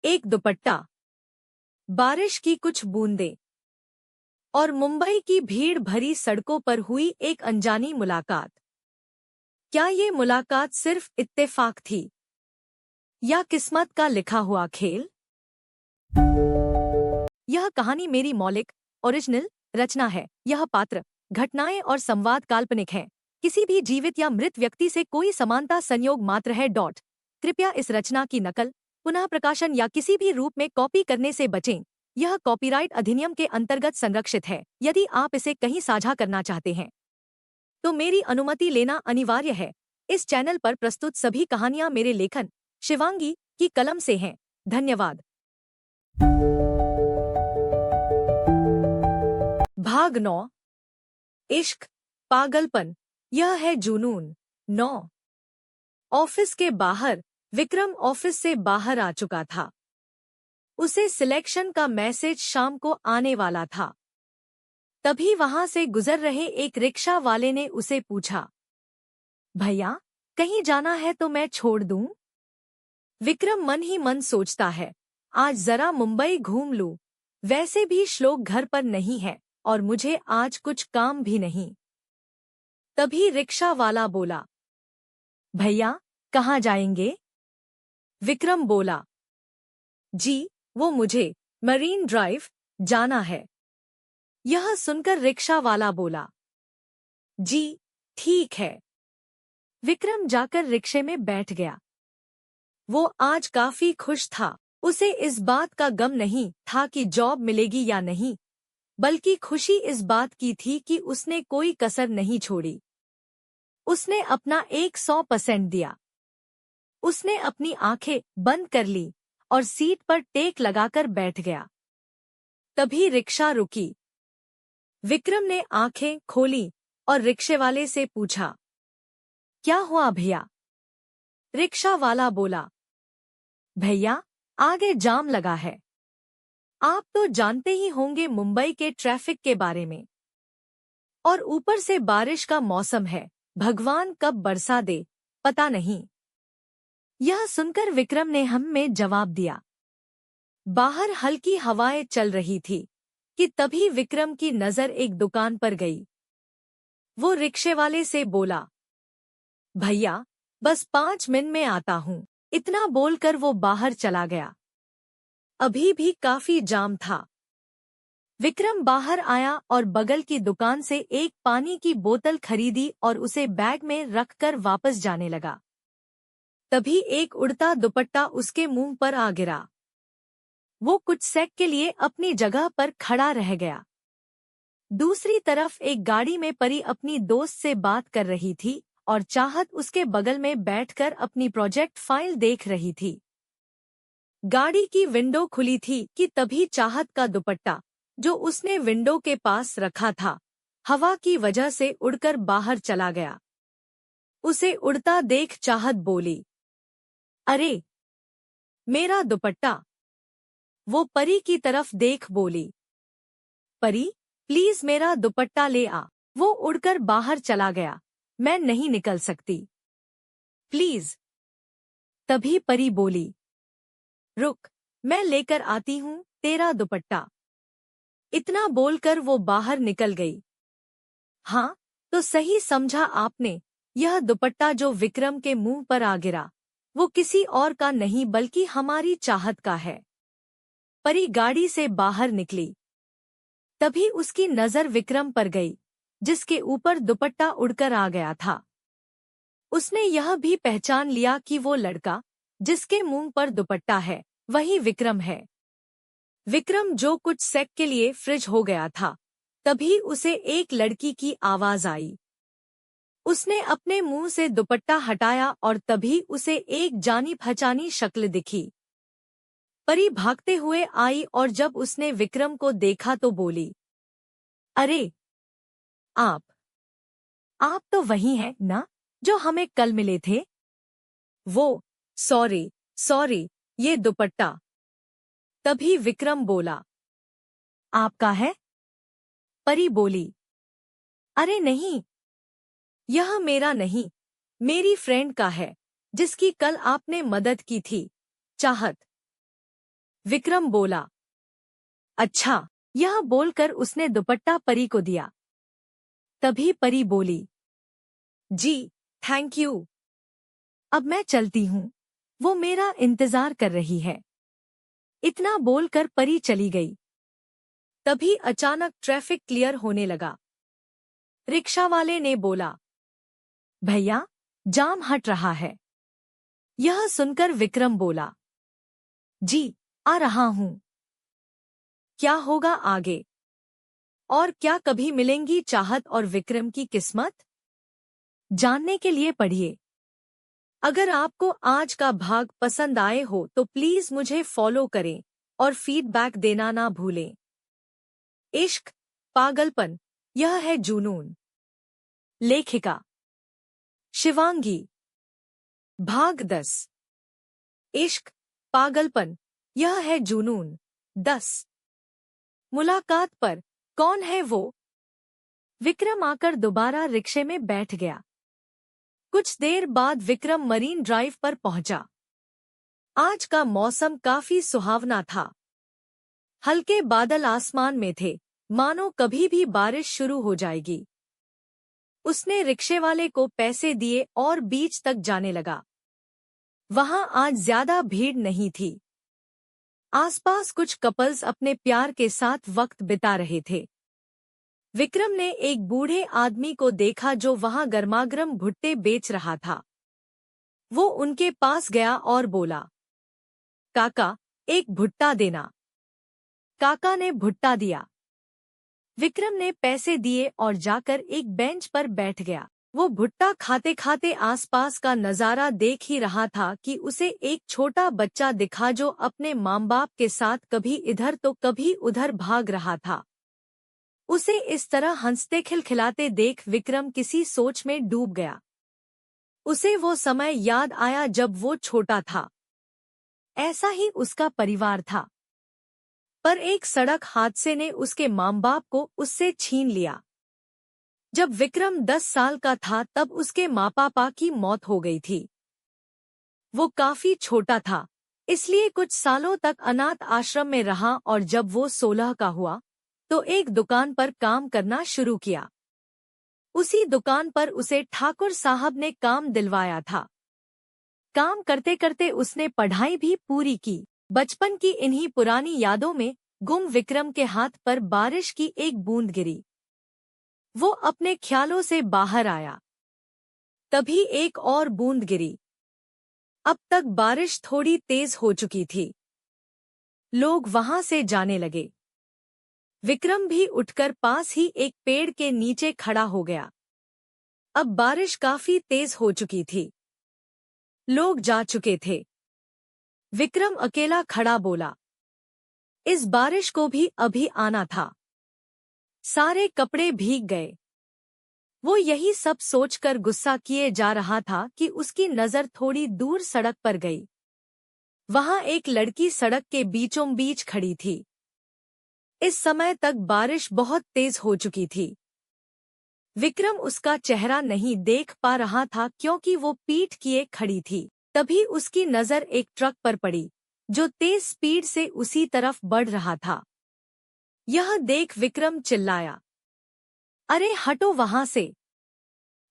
एक दुपट्टा, बारिश की कुछ बूंदें और मुंबई की भीड़ भरी सड़कों पर हुई एक अनजानी मुलाकात। क्या ये मुलाकात सिर्फ इत्तेफाक थी या किस्मत का लिखा हुआ खेल? यह कहानी मेरी मौलिक ओरिजिनल रचना है। यह पात्र, घटनाएं और संवाद काल्पनिक हैं। किसी भी जीवित या मृत व्यक्ति से कोई समानता संयोग मात्र है। कृपया इस रचना की नकल, पुनः प्रकाशन या किसी भी रूप में कॉपी करने से बचें। यह कॉपीराइट अधिनियम के अंतर्गत संरक्षित है। यदि आप इसे कहीं साझा करना चाहते हैं तो मेरी अनुमति लेना अनिवार्य है। इस चैनल पर प्रस्तुत सभी कहानियां मेरे लेखन शिवांगी की कलम से हैं। धन्यवाद। भाग 9। इश्क, पागलपन, यह है जुनून। 9। ऑफिस के बाहर विक्रम ऑफिस से बाहर आ चुका था। उसे सिलेक्शन का मैसेज शाम को आने वाला था। तभी वहां से गुजर रहे एक रिक्शा वाले ने उसे पूछा, भैया, कहीं जाना है तो मैं छोड़ दूं? विक्रम मन ही मन सोचता है, आज जरा मुंबई घूम लूं। वैसे भी श्लोक घर पर नहीं है और मुझे आज कुछ काम भी नहीं। तभी रिक्शा वाला बोला, भैया, कहाँ जाएंगे? विक्रम बोला, जी, वो मुझे मरीन ड्राइव जाना है। यह सुनकर रिक्शा वाला बोला, जी, ठीक है। विक्रम जाकर रिक्शे में बैठ गया। वो आज काफी खुश था। उसे इस बात का गम नहीं था कि जॉब मिलेगी या नहीं, बल्कि खुशी इस बात की थी कि उसने कोई कसर नहीं छोड़ी। उसने अपना 100% दिया। उसने अपनी आंखें बंद कर ली और सीट पर टेक लगाकर बैठ गया। तभी रिक्शा रुकी। विक्रम ने आंखें खोली और रिक्शे वाले से पूछा, क्या हुआ भैया? रिक्शा वाला बोला, भैया, आगे जाम लगा है। आप तो जानते ही होंगे मुंबई के ट्रैफिक के बारे में। और ऊपर से बारिश का मौसम है, भगवान कब बरसा दे पता नहीं। यह सुनकर विक्रम ने हम में जवाब दिया। बाहर हल्की हवाएं चल रही थी कि तभी विक्रम की नजर एक दुकान पर गई। वो रिक्शे वाले से बोला, भैया, बस 5 मिनट में आता हूँ। इतना बोलकर वो बाहर चला गया। अभी भी काफी जाम था। विक्रम बाहर आया और बगल की दुकान से एक पानी की बोतल खरीदी और उसे बैग में रखकर वापस जाने लगा। तभी एक उड़ता दुपट्टा उसके मुंह पर आ गिरा। वो कुछ सेकंड के लिए अपनी जगह पर खड़ा रह गया। दूसरी तरफ एक गाड़ी में परी अपनी दोस्त से बात कर रही थी और चाहत उसके बगल में बैठकर अपनी प्रोजेक्ट फाइल देख रही थी। गाड़ी की विंडो खुली थी कि तभी चाहत का दुपट्टा, जो उसने विंडो के पास रखा था, हवा की वजह से उड़कर बाहर चला गया। उसे उड़ता देख चाहत बोली, अरे, मेरा दुपट्टा। वो परी की तरफ देख बोली, परी, प्लीज मेरा दुपट्टा ले आ। वो उड़कर बाहर चला गया। मैं नहीं निकल सकती, प्लीज। तभी परी बोली, रुक, मैं लेकर आती हूँ तेरा दुपट्टा। इतना बोलकर वो बाहर निकल गई। हाँ, तो सही समझा आपने। यह दुपट्टा जो विक्रम के मुंह पर आ गिरा, वो किसी और का नहीं बल्कि हमारी चाहत का है। परी गाड़ी से बाहर निकली। तभी उसकी नजर विक्रम पर गई, जिसके ऊपर दुपट्टा उड़कर आ गया था। उसने यह भी पहचान लिया कि वो लड़का जिसके मुंह पर दुपट्टा है, वही विक्रम है। विक्रम जो कुछ सेकंड के लिए फ्रिज हो गया था, तभी उसे एक लड़की की आवाज आई। उसने अपने मुंह से दुपट्टा हटाया और तभी उसे एक जानी पहचानी शक्ल दिखी। परी भागते हुए आई और जब उसने विक्रम को देखा तो बोली, अरे, आप तो वही हैं ना जो हमें कल मिले थे? वो, सॉरी, ये दुपट्टा। तभी विक्रम बोला, आपका है? परी बोली, अरे नहीं, यह मेरा नहीं, मेरी फ्रेंड का है, जिसकी कल आपने मदद की थी, चाहत। विक्रम बोला। अच्छा, यह बोलकर उसने दुपट्टा परी को दिया। तभी परी बोली, जी, थैंक यू। अब मैं चलती हूँ, वो मेरा इंतजार कर रही है। इतना बोलकर परी चली गई। तभी अचानक ट्रैफिक क्लियर होने लगा। रिक्शा वाले ने बोला, भैया, जाम हट रहा है। यह सुनकर विक्रम बोला, जी, आ रहा हूँ। क्या होगा आगे? और क्या कभी मिलेंगी चाहत और विक्रम की किस्मत? जानने के लिए पढ़िए। अगर आपको आज का भाग पसंद आए हो तो प्लीज मुझे फॉलो करें और फीडबैक देना ना भूलें। इश्क, पागलपन, यह है जुनून। लेखिका शिवांगी। भाग 10। इश्क, पागलपन, यह है जुनून। 10। मुलाकात पर कौन है वो? विक्रम आकर दोबारा रिक्शे में बैठ गया। कुछ देर बाद विक्रम मरीन ड्राइव पर पहुंचा। आज का मौसम काफी सुहावना था। हल्के बादल आसमान में थे, मानो कभी भी बारिश शुरू हो जाएगी। उसने रिक्शे वाले को पैसे दिए और बीच तक जाने लगा। वहां आज ज्यादा भीड़ नहीं थी। आसपास कुछ कपल्स अपने प्यार के साथ वक्त बिता रहे थे। विक्रम ने एक बूढ़े आदमी को देखा जो वहां गर्मागर्म भुट्टे बेच रहा था। वो उनके पास गया और बोला, काका, एक भुट्टा देना। काका ने भुट्टा दिया। विक्रम ने पैसे दिए और जाकर एक बेंच पर बैठ गया। वो भुट्टा खाते खाते आसपास का नजारा देख ही रहा था कि उसे एक छोटा बच्चा दिखा जो अपने माँ बाप के साथ कभी इधर तो कभी उधर भाग रहा था। उसे इस तरह हंसते खिलखिलाते देख विक्रम किसी सोच में डूब गया। उसे वो समय याद आया जब वो छोटा था। ऐसा ही उसका परिवार था। पर एक सड़क हादसे ने उसके माँ बाप को उससे छीन लिया। जब विक्रम 10 साल का था तब उसके माँ पापा की मौत हो गई थी। वो काफी छोटा था, इसलिए कुछ सालों तक अनाथ आश्रम में रहा और जब वो 16 का हुआ तो एक दुकान पर काम करना शुरू किया। उसी दुकान पर उसे ठाकुर साहब ने काम दिलवाया था। काम करते करते उसने पढ़ाई भी पूरी की। बचपन की इन्हीं पुरानी यादों में गुम विक्रम के हाथ पर बारिश की एक बूंद गिरी। वो अपने ख्यालों से बाहर आया। तभी एक और बूंद गिरी। अब तक बारिश थोड़ी तेज हो चुकी थी। लोग वहां से जाने लगे। विक्रम भी उठकर पास ही एक पेड़ के नीचे खड़ा हो गया। अब बारिश काफी तेज हो चुकी थी। लोग जा चुके थे। विक्रम अकेला खड़ा बोला, इस बारिश को भी अभी आना था। सारे कपड़े भीग गए। वो यही सब सोचकर गुस्सा किए जा रहा था कि उसकी नजर थोड़ी दूर सड़क पर गई। वहां एक लड़की सड़क के बीचों बीच खड़ी थी। इस समय तक बारिश बहुत तेज हो चुकी थी। विक्रम उसका चेहरा नहीं देख पा रहा था क्योंकि वो पीठ किए खड़ी थी। तभी उसकी नजर एक ट्रक पर पड़ी जो तेज स्पीड से उसी तरफ बढ़ रहा था। यह देख विक्रम चिल्लाया, अरे हटो वहां से।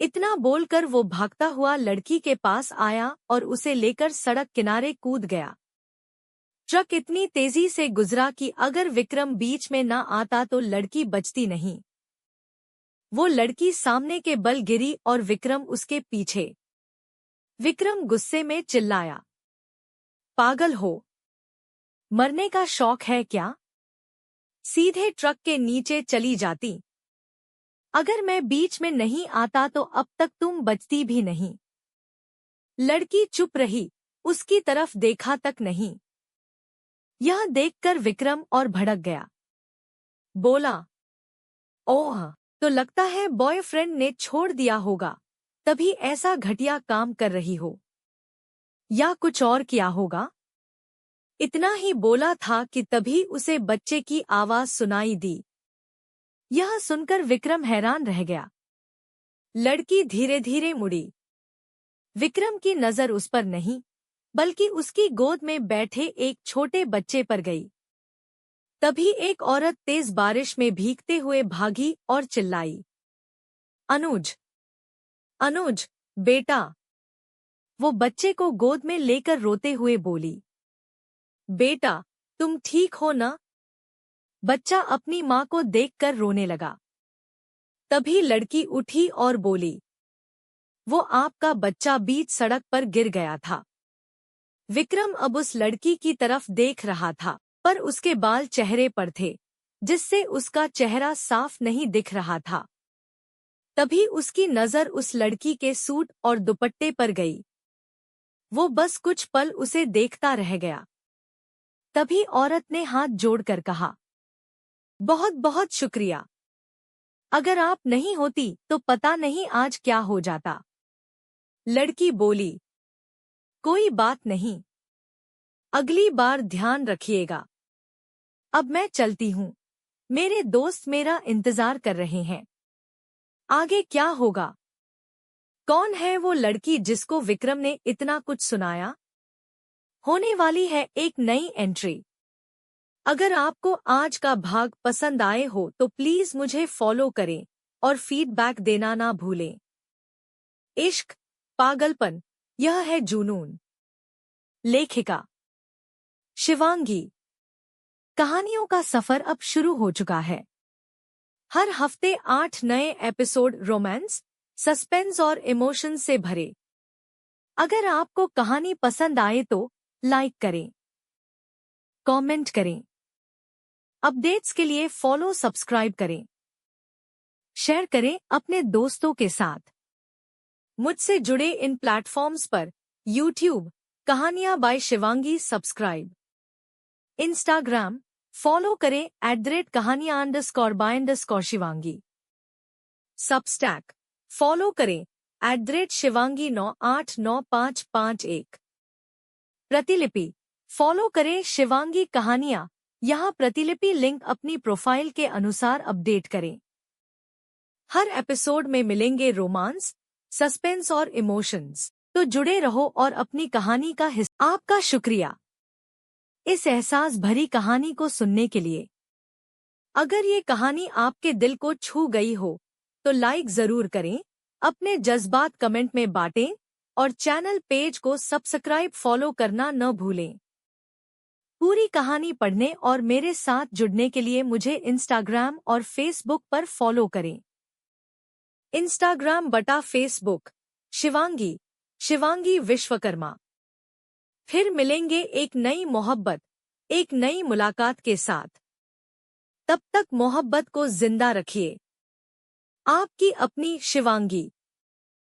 इतना बोलकर वो भागता हुआ लड़की के पास आया और उसे लेकर सड़क किनारे कूद गया। ट्रक इतनी तेजी से गुजरा कि अगर विक्रम बीच में न आता तो लड़की बचती नहीं। वो लड़की सामने के बल गिरी और विक्रम उसके पीछे। विक्रम गुस्से में चिल्लाया, पागल हो? मरने का शौक है क्या? सीधे ट्रक के नीचे चली जाती। अगर मैं बीच में नहीं आता तो अब तक तुम बचती भी नहीं। लड़की चुप रही, उसकी तरफ देखा तक नहीं। यह देखकर विक्रम और भड़क गया। बोला, ओह, तो लगता है बॉयफ्रेंड ने छोड़ दिया होगा, तभी ऐसा घटिया काम कर रही हो। या कुछ और किया होगा। इतना ही बोला था कि तभी उसे बच्चे की आवाज सुनाई दी। यह सुनकर विक्रम हैरान रह गया। लड़की धीरे धीरे मुड़ी। विक्रम की नजर उस पर नहीं, बल्कि उसकी गोद में बैठे एक छोटे बच्चे पर गई। तभी एक औरत तेज बारिश में भीगते हुए भागी और चिल्लाई, अनुज, अनुज, बेटा। वो बच्चे को गोद में लेकर रोते हुए बोली, बेटा, तुम ठीक हो ना? बच्चा अपनी माँ को देखकर रोने लगा। तभी लड़की उठी और बोली, वो आपका बच्चा बीच सड़क पर गिर गया था। विक्रम अब उस लड़की की तरफ देख रहा था, पर उसके बाल चेहरे पर थे, जिससे उसका चेहरा साफ नहीं दिख रहा था। तभी उसकी नजर उस लड़की के सूट और दुपट्टे पर गई। वो बस कुछ पल उसे देखता रह गया। तभी औरत ने हाथ जोड़कर कहा, बहुत बहुत शुक्रिया। अगर आप नहीं होती तो पता नहीं आज क्या हो जाता। लड़की बोली, कोई बात नहीं, अगली बार ध्यान रखिएगा। अब मैं चलती हूँ, मेरे दोस्त मेरा इंतजार कर रहे हैं। आगे क्या होगा? कौन है वो लड़की जिसको विक्रम ने इतना कुछ सुनाया? होने वाली है एक नई एंट्री। अगर आपको आज का भाग पसंद आए हो तो प्लीज मुझे फॉलो करें और फीडबैक देना ना भूलें। इश्क, पागलपन, यह है जुनून। लेखिका शिवांगी। कहानियों का सफर अब शुरू हो चुका है। हर हफ्ते 8 नए एपिसोड रोमांस, सस्पेंस और इमोशन से भरे। अगर आपको कहानी पसंद आए तो लाइक करें, कमेंट करें, अपडेट्स के लिए फॉलो सब्सक्राइब करें, शेयर करें अपने दोस्तों के साथ। मुझसे जुड़े इन प्लेटफॉर्म्स पर यूट्यूब कहानियां by Shivangi subscribe, Instagram follow करें @कहानियां_by_शिवांगी, सबस्टैक फॉलो करें @शिवांगी989551, प्रतिलिपि फॉलो करें शिवांगी कहानियां। यहाँ प्रतिलिपि लिंक अपनी प्रोफाइल के अनुसार अपडेट करें। हर एपिसोड में मिलेंगे रोमांस, सस्पेंस और इमोशंस। तो जुड़े रहो और अपनी कहानी का हिस्सा। आपका शुक्रिया इस एहसास भरी कहानी को सुनने के लिए। अगर ये कहानी आपके दिल को छू गई हो तो लाइक जरूर करें, अपने जज्बात कमेंट में बांटें और चैनल पेज को सब्सक्राइब फॉलो करना न भूलें। पूरी कहानी पढ़ने और मेरे साथ जुड़ने के लिए मुझे इंस्टाग्राम और फेसबुक पर फॉलो करें। इंस्टाग्राम बटा फेसबुक शिवांगी, शिवांगी विश्वकर्मा। फिर मिलेंगे एक नई मोहब्बत, एक नई मुलाकात के साथ। तब तक मोहब्बत को जिंदा रखिए। आपकी अपनी शिवांगी।